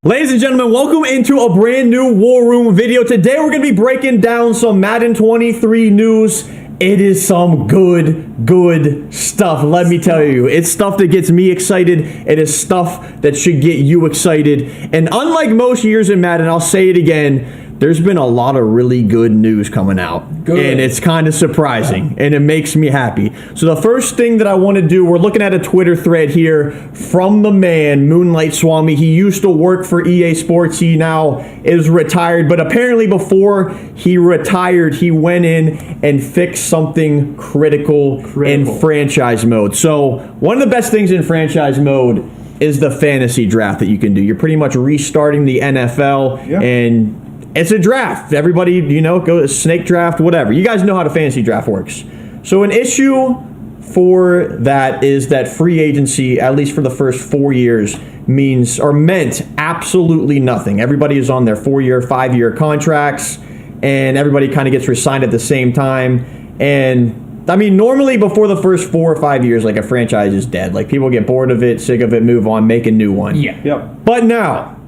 Ladies and gentlemen, welcome into a brand new War Room video. Today we're going to be breaking down some Madden 23 news. It is some good stuff, let me tell you. It's stuff that gets me excited. It is stuff that should get you excited. And unlike most years in Madden, I'll say it again, there's been a lot of really good news coming out. And it's kind of surprising, and it makes me happy. So the first thing that I want to do, we're looking at a Twitter thread here from the man, Moonlight Swami. He used to work for EA Sports. He now is retired, but apparently before he retired, he went in and fixed something critical in franchise mode. So one of the best things in franchise mode is the fantasy draft that you can do. You're pretty much restarting the NFL, and it's a draft. Everybody, go snake draft, whatever. You guys know how the fantasy draft works. So an issue for that is that free agency, at least for the first 4 years, meant absolutely nothing. Everybody is on their 4-year, 5-year contracts, and everybody kind of gets re-signed at the same time. And I mean, normally before the first 4 or 5 years, like a franchise is dead. Like people get bored of it, sick of it, move on, make a new one. Yeah. Yep. But now,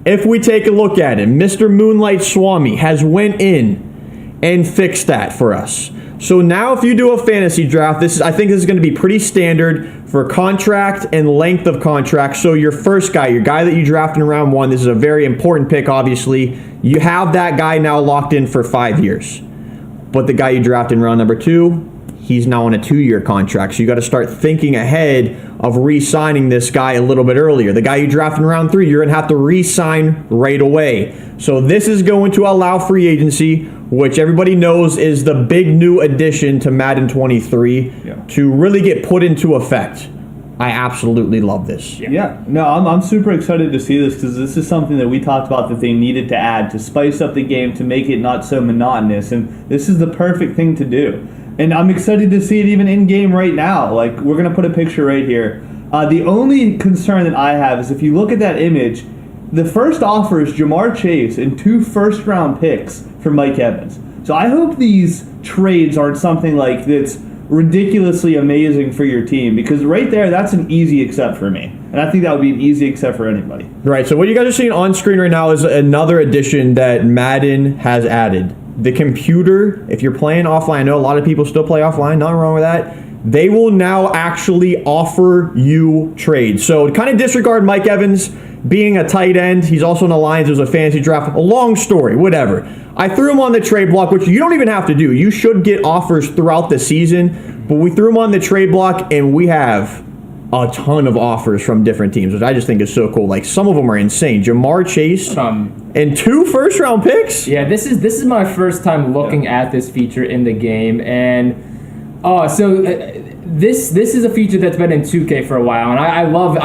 if we take a look at it, Mr. Moonlight Swami has went in and fixed that for us. So now if you do a fantasy draft, I think this is going to be pretty standard for contract and length of contract. So your first guy, your guy that you drafted in round 1, this is a very important pick, obviously. You have that guy now locked in for 5 years. But the guy you drafted in round number 2, he's now on a 2-year contract. So you got to start thinking ahead of re-signing this guy a little bit earlier. The guy you drafted in round 3, you're going to have to re-sign right away. So this is going to allow free agency, which everybody knows is the big new addition to Madden 23, to really get put into effect. I absolutely love this. Yeah. No, I'm super excited to see this because this is something that we talked about that they needed to add to spice up the game, to make it not so monotonous. And this is the perfect thing to do. And I'm excited to see it even in-game right now. Like, we're going to put a picture right here. The only concern that I have is if you look at that image, the first offer is Jamar Chase and 2 first-round picks for Mike Evans. So I hope these trades aren't something like that's ridiculously amazing for your team, because right there, that's an easy accept for me. And I think that would be an easy accept for anybody. Right, so what you guys are seeing on screen right now is another addition that Madden has added. The computer, if you're playing offline, I know a lot of people still play offline, nothing wrong with that. They will now actually offer you trades. So to kind of disregard Mike Evans being a tight end, he's also in the Lions, there's a fantasy draft, a long story, whatever. I threw him on the trade block, which you don't even have to do. You should get offers throughout the season, but we threw him on the trade block, and we have a ton of offers from different teams, which I just think is so cool. Like, some of them are insane. Jamar Chase and 2 first-round picks? Yeah, this is my first time looking at this feature in the game, and this is a feature that's been in 2K for a while, and I love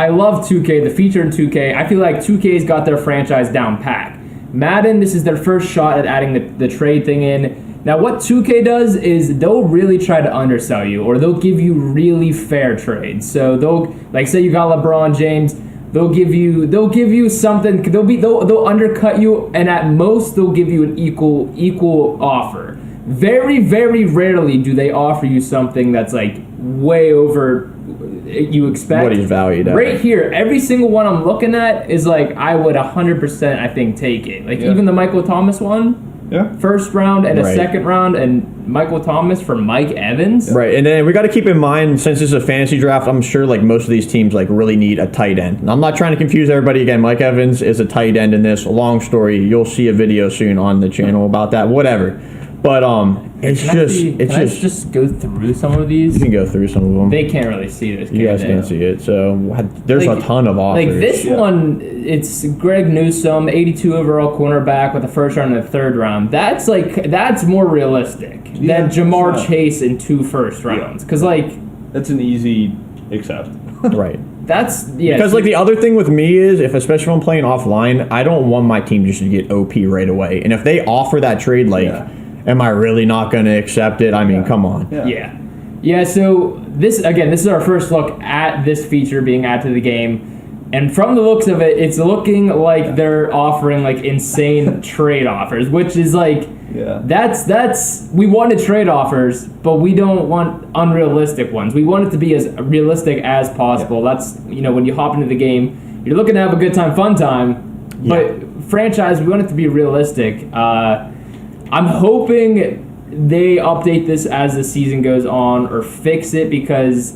2K, the feature in 2K. I feel like 2K's got their franchise down pat. Madden, this is their first shot at adding the trade thing in. Now, what 2K does is they'll really try to undersell you, or they'll give you really fair trades. So they'll, like, say you got LeBron James, they'll give you something. They'll undercut you, and at most they'll give you an equal offer. Very, very rarely do they offer you something that's like way over you expect. What he's valued at. Right here, every single one I'm looking at is like, I would 100% I think take it. Like even the Michael Thomas one. Yeah. First round and a second round, and Michael Thomas for Mike Evans. Right, and then we got to keep in mind, since this is a fantasy draft, I'm sure like most of these teams like really need a tight end. And I'm not trying to confuse everybody. Again, Mike Evans is a tight end in this. Long story. You'll see a video soon on the channel about that. Whatever. But it's just go through some of these. You can go through some of them. They can't really see this. You guys can't see it. So there's a ton of offers. Like this one, it's Greg Newsome, 82 overall cornerback with a first round and a third round. That's more realistic than Jamar Chase in 2 first rounds. Because that's an easy accept. Right. That's because like the other thing with me is, especially if I'm playing offline, I don't want my team just to get OP right away. And if they offer that trade, am I really not going to accept it? I mean, come on. Yeah, so this is our first look at this feature being added to the game. And from the looks of it, it's looking like they're offering like insane trade offers, which is like, that's we wanted trade offers, but we don't want unrealistic ones. We want it to be as realistic as possible. That's, when you hop into the game, you're looking to have a good time, fun time. But franchise, we want it to be realistic. I'm hoping they update this as the season goes on or fix it because,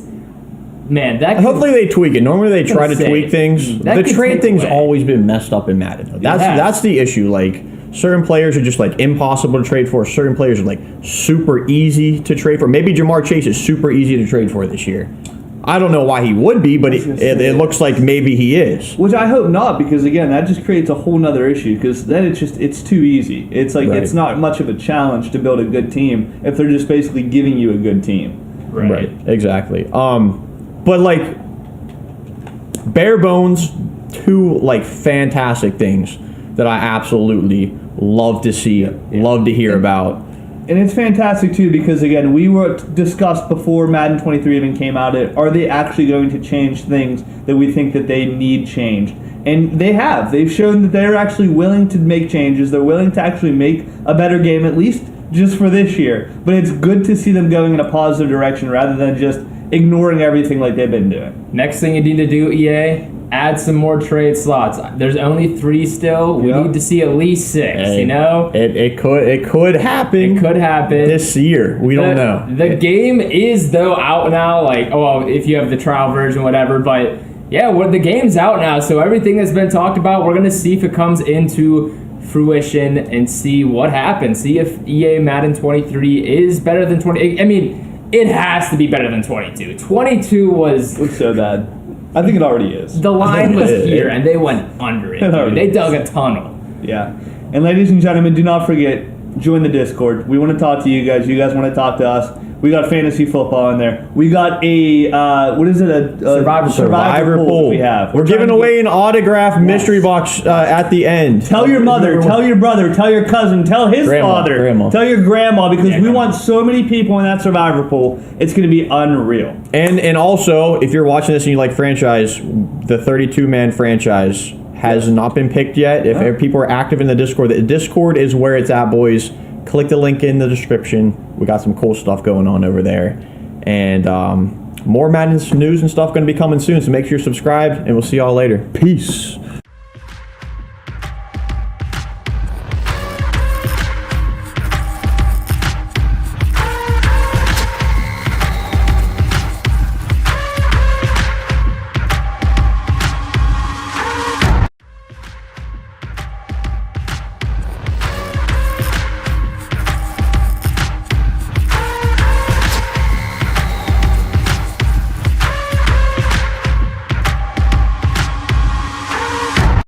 man, that. Hopefully they tweak it. Normally they try to tweak things. The trade thing's always been messed up in Madden. That's the issue. Like, certain players are just like impossible to trade for. Certain players are like super easy to trade for. Maybe Jamar Chase is super easy to trade for this year. I don't know why he would be, but it looks like maybe he is. Which I hope not, because again, that just creates a whole nother issue. Because then it's too easy. It's like It's not much of a challenge to build a good team if they're just basically giving you a good team. Right. Exactly. But like bare bones, two like fantastic things that I absolutely love to see, love to hear about. And it's fantastic, too, because, again, we were discussed before Madden 23 even came out, are they actually going to change things that we think that they need changed? And they have. They've shown that they're actually willing to make changes. They're willing to actually make a better game, at least just for this year. But it's good to see them going in a positive direction rather than just ignoring everything like they've been doing. Next thing you need to do, EA, add some more trade slots. There's only 3 still. We need to see at least 6. It could happen. It could happen this year. We don't know. The game is though out now. Like, if you have the trial version, whatever. But yeah, the game's out now. So everything that's been talked about, we're gonna see if it comes into fruition and see what happens. See if EA Madden 23 is better than 20. I mean, it has to be better than 22. 22 was. Looks so bad. I think it already is. The line was here, and they went under it. They dug a tunnel. Yeah. And ladies and gentlemen, do not forget, join the Discord. We want to talk to you guys. You guys want to talk to us. We got fantasy football in there. We got a survivor pool. We're giving away an autographed mystery box at the end. Tell your mother, tell your brother, tell your cousin, tell his father, tell your grandma, because we want so many people in that survivor pool. It's going to be unreal. And also, if you're watching this and you like franchise, the 32-man franchise has not been picked yet. If people are active in the Discord is where it's at, boys. Click the link in the description. We got some cool stuff going on over there. And more Madden news and stuff going to be coming soon. So make sure you're subscribed, and we'll see y'all later. Peace.